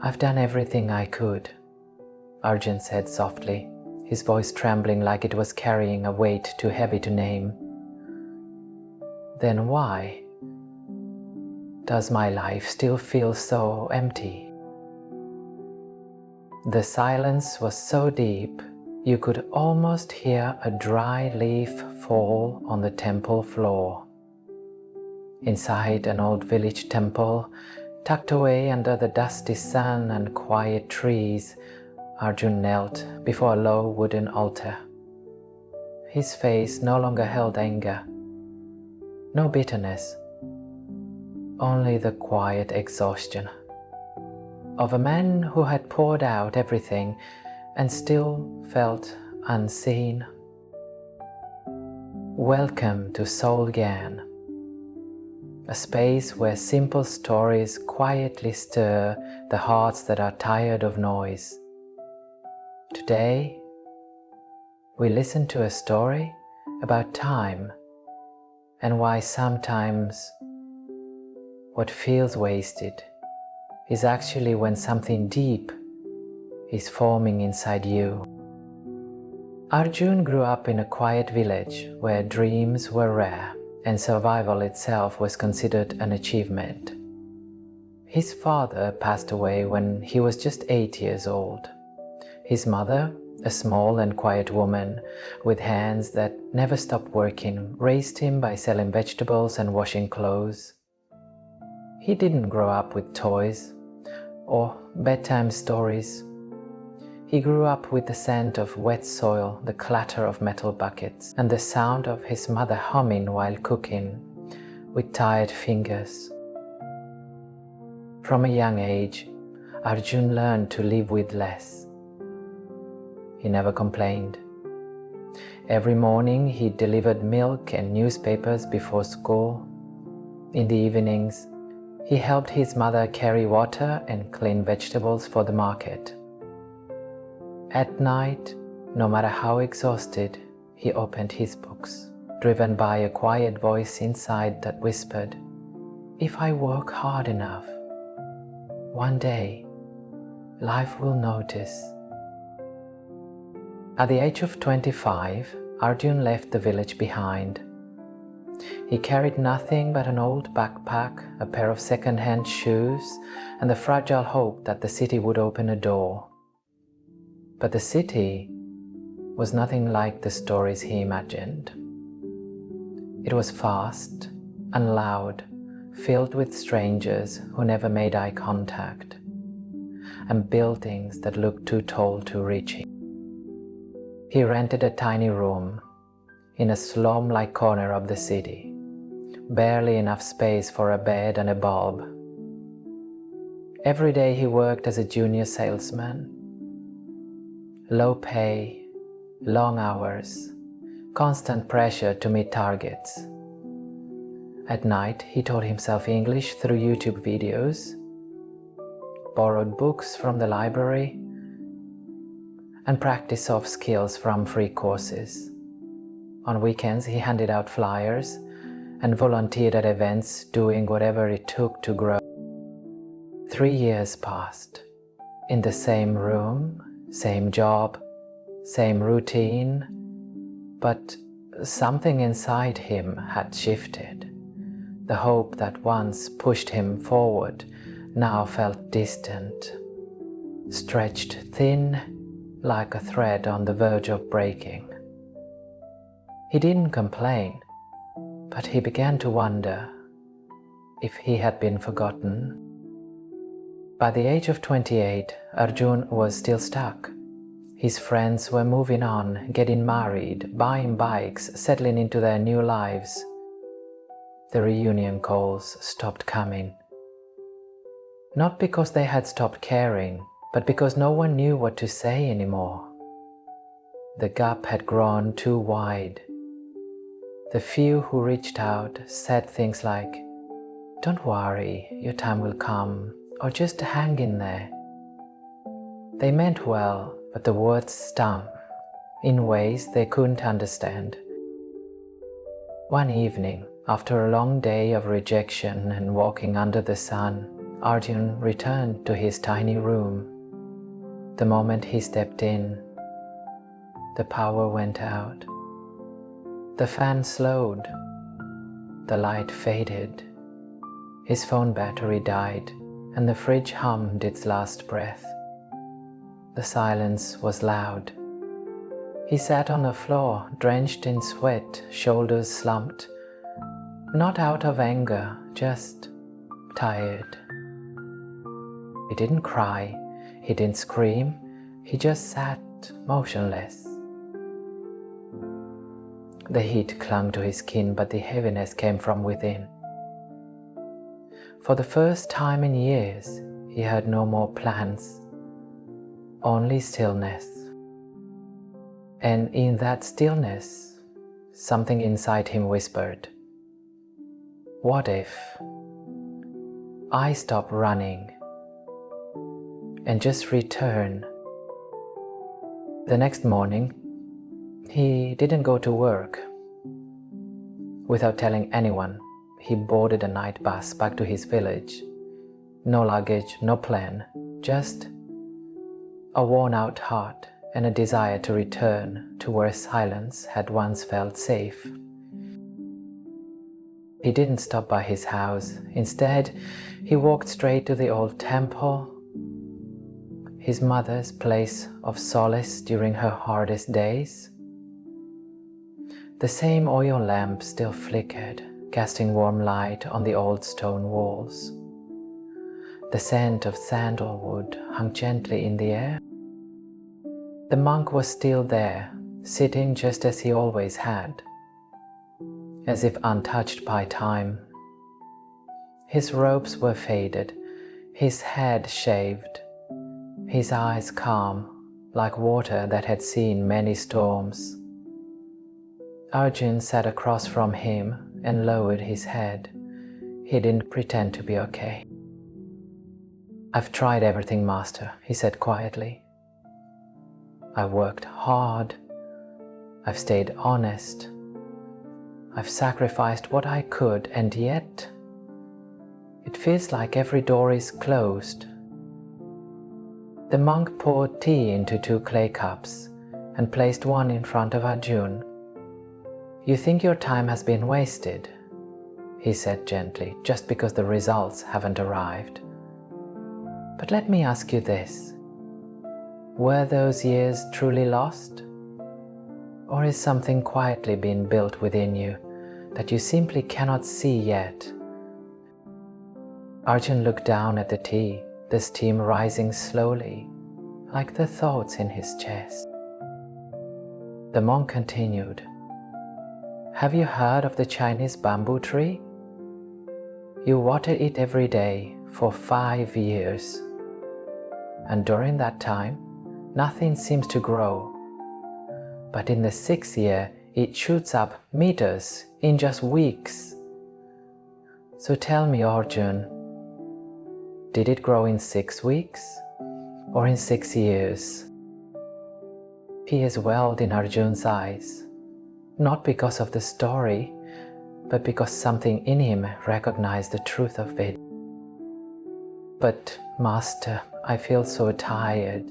"I've done everything I could," Arjun said softly, his voice trembling like it was carrying a weight too heavy to name. "Then why does my life still feel so empty?" The silence was so deep you could almost hear a dry leaf fall on the temple floor. Inside an old village temple, tucked away under the dusty sun and quiet trees, Arjun knelt before a low wooden altar. His face no longer held anger, no bitterness, only the quiet exhaustion of a man who had poured out everything and still felt unseen. Welcome to Soul Gyan, a space where simple stories quietly stir the hearts that are tired of noise. Today, we listen to a story about time and why sometimes what feels wasted is actually when something deep is forming inside you. Arjun grew up in a quiet village where dreams were rare and survival itself was considered an achievement. His father passed away when he was just 8 years old. His mother, a small and quiet woman with hands that never stopped working, raised him by selling vegetables and washing clothes. He didn't grow up with toys or bedtime stories. He grew up with the scent of wet soil, the clatter of metal buckets, and the sound of his mother humming while cooking with tired fingers. From a young age, Arjun learned to live with less. He never complained. Every morning he delivered milk and newspapers before school. In the evenings, he helped his mother carry water and clean vegetables for the market. At night, no matter how exhausted, he opened his books, driven by a quiet voice inside that whispered, "If I work hard enough, one day, life will notice." At the age of 25, Arjun left the village behind. He carried nothing but an old backpack, a pair of second-hand shoes, and the fragile hope that the city would open a door. But the city was nothing like the stories he imagined. It was fast and loud, filled with strangers who never made eye contact, and buildings that looked too tall to reach him. He rented a tiny room in a slum-like corner of the city, barely enough space for a bed and a bulb. Every day he worked as a junior salesman. Low pay, long hours, constant pressure to meet targets. At night, he taught himself English through YouTube videos, borrowed books from the library, and practiced soft skills from free courses. On weekends, he handed out flyers and volunteered at events, doing whatever it took to grow. 3 years passed, in the same room, same job, same routine, but something inside him had shifted. The hope that once pushed him forward now felt distant, stretched thin like a thread on the verge of breaking. He didn't complain, but he began to wonder if he had been forgotten. By the age of 28, Arjun was still stuck. His friends were moving on, getting married, buying bikes, settling into their new lives. The reunion calls stopped coming. Not because they had stopped caring, but because no one knew what to say anymore. The gap had grown too wide. The few who reached out said things like, "Don't worry, your time will come," or "Just hang in there." They meant well, but the words stung in ways they couldn't understand. One evening, after a long day of rejection and walking under the sun, Arjun returned to his tiny room. The moment he stepped in, the power went out. The fan slowed. The light faded. His phone battery died, and the fridge hummed its last breath. The silence was loud. He sat on the floor, drenched in sweat, shoulders slumped. Not out of anger, just tired. He didn't cry, he didn't scream, he just sat motionless. The heat clung to his skin, but the heaviness came from within. For the first time in years, he had no more plans, only stillness. And in that stillness, something inside him whispered, "What if I stop running and just return?" The next morning, he didn't go to work. Without telling anyone, he boarded a night bus back to his village. No luggage, no plan, just a worn-out heart and a desire to return to where silence had once felt safe. He didn't stop by his house. Instead, he walked straight to the old temple, his mother's place of solace during her hardest days. The same oil lamp still flickered, casting warm light on the old stone walls. The scent of sandalwood hung gently in the air. The monk was still there, sitting just as he always had, as if untouched by time. His robes were faded, his head shaved, his eyes calm, like water that had seen many storms. Arjun sat across from him and lowered his head. He didn't pretend to be okay. "I've tried everything, Master," he said quietly. "I've worked hard. I've stayed honest. I've sacrificed what I could, and yet it feels like every door is closed." The monk poured tea into 2 clay cups and placed one in front of Arjun. "You think your time has been wasted," he said gently, "just because the results haven't arrived. But let me ask you this. Were those years truly lost? Or is something quietly being built within you that you simply cannot see yet?" Arjun looked down at the tea, the steam rising slowly, like the thoughts in his chest. The monk continued, "Have you heard of the Chinese bamboo tree? You water it every day for 5 years. And during that time, nothing seems to grow. But in the 6th year, it shoots up meters in just weeks. So tell me, Arjun, did it grow in 6 weeks or in 6 years?" Tears welled in Arjun's eyes, not because of the story, but because something in him recognized the truth of it. "But, Master, I feel so tired,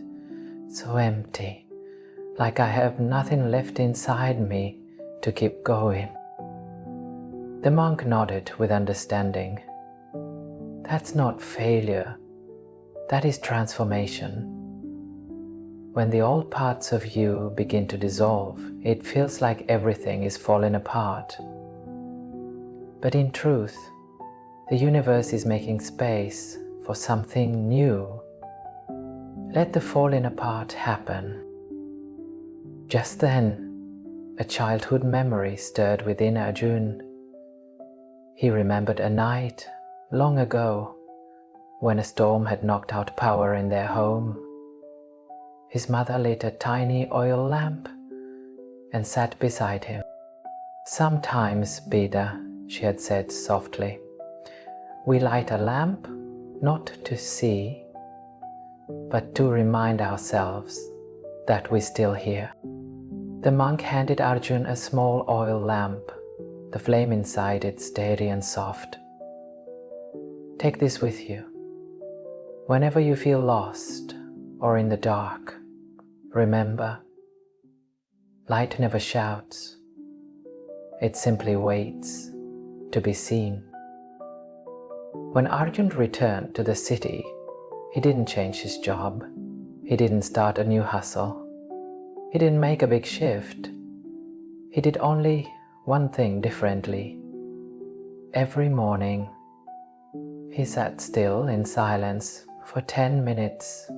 so empty, like I have nothing left inside me to keep going." The monk nodded with understanding. "That's not failure, that is transformation. When the old parts of you begin to dissolve, it feels like everything is falling apart. But in truth, the universe is making space for something new. Let the falling apart happen." Just then, a childhood memory stirred within Arjun. He remembered a night, long ago, when a storm had knocked out power in their home. His mother lit a tiny oil lamp and sat beside him. "Sometimes, Bida," she had said softly, "we light a lamp not to see, but to remind ourselves that we're still here." The monk handed Arjun a small oil lamp, the flame inside it steady and soft. "Take this with you. Whenever you feel lost or in the dark, remember, light never shouts. It simply waits to be seen. When Arjun returned to the city, he didn't change his job. He didn't start a new hustle. He didn't make a big shift. He did only one thing differently. Every morning, he sat still in silence for 10 minutes.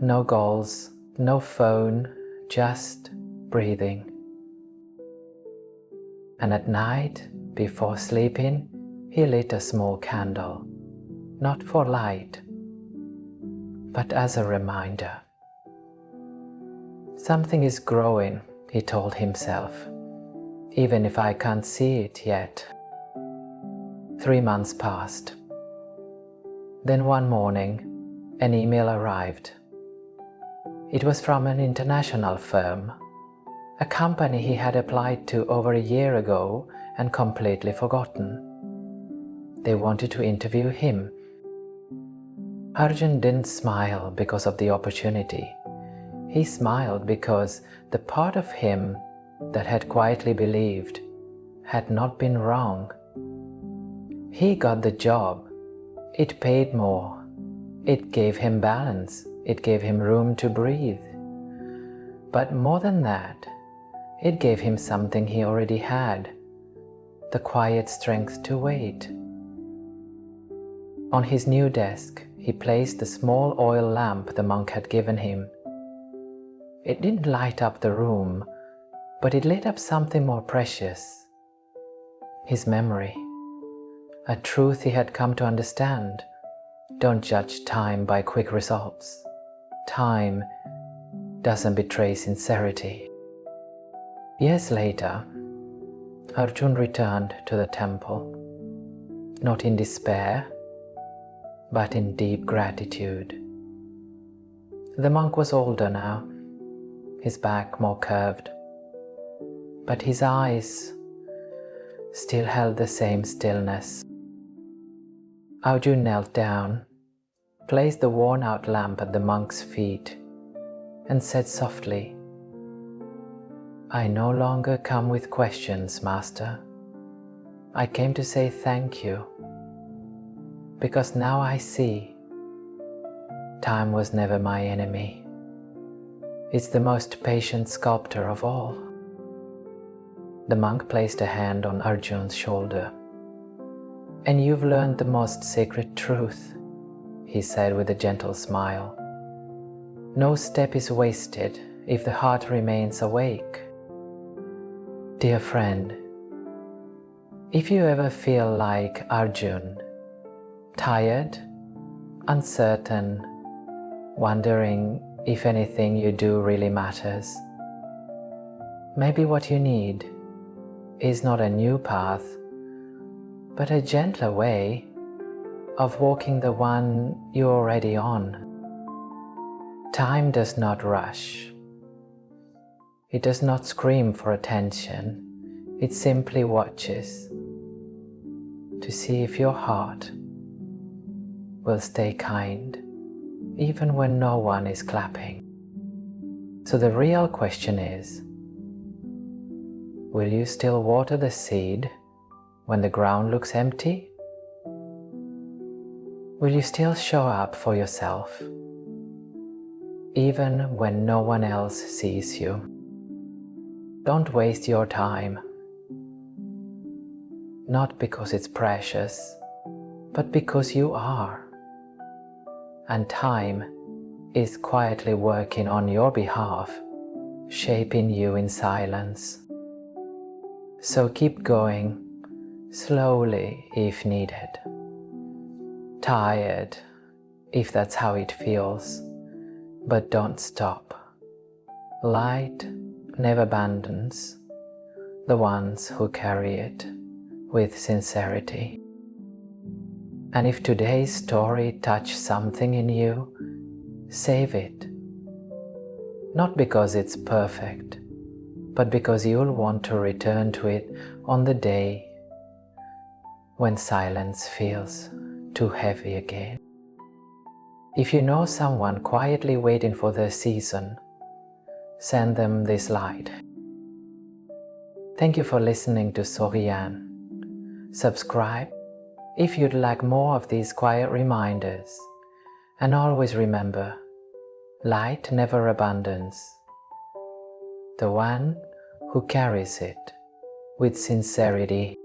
No goals, no phone, just breathing. And at night, before sleeping, he lit a small candle, not for light, but as a reminder. Something is growing, he told himself, even if I can't see it yet. 3 months passed. Then one morning, an email arrived. It was from an international firm, a company he had applied to over a year ago and completely forgotten. They wanted to interview him. Arjun didn't smile because of the opportunity. He smiled because the part of him that had quietly believed had not been wrong. He got the job. It paid more. It gave him balance. It gave him room to breathe. But more than that, it gave him something he already had, the quiet strength to wait. On his new desk, he placed the small oil lamp the monk had given him. It didn't light up the room, but it lit up something more precious. His memory, a truth he had come to understand. Don't judge time by quick results. Time doesn't betray sincerity. Years later, Arjun returned to the temple, not in despair, but in deep gratitude. The monk was older now, his back more curved, but his eyes still held the same stillness. Arjun knelt down, placed the worn-out lamp at the monk's feet, and said softly, "I no longer come with questions, Master. I came to say thank you, because now I see time was never my enemy. It's the most patient sculptor of all." The monk placed a hand on Arjun's shoulder. "And you've learned the most sacred truth," he said with a gentle smile. "No step is wasted if the heart remains awake." Dear friend, if you ever feel like Arjun, tired, uncertain, wondering if anything you do really matters, maybe what you need is not a new path, but a gentler way of walking the one you're already on. Time does not rush. It does not scream for attention. It simply watches to see if your heart will stay kind even when no one is clapping. So the real question is, will you still water the seed when the ground looks empty? Will you still show up for yourself even when no one else sees you? Don't waste your time, not because it's precious, but because you are. And time is quietly working on your behalf, shaping you in silence. So keep going, slowly if needed. Tired, if that's how it feels, but don't stop. Light never abandons the ones who carry it with sincerity. And if today's story touched something in you, save it. Not because it's perfect, but because you'll want to return to it on the day when silence feels too heavy again. If you know someone quietly waiting for their season, send them this light. Thank you for listening to Soul Gyan. Subscribe if you'd like more of these quiet reminders. And always remember, light never abandons. The one who carries it with sincerity.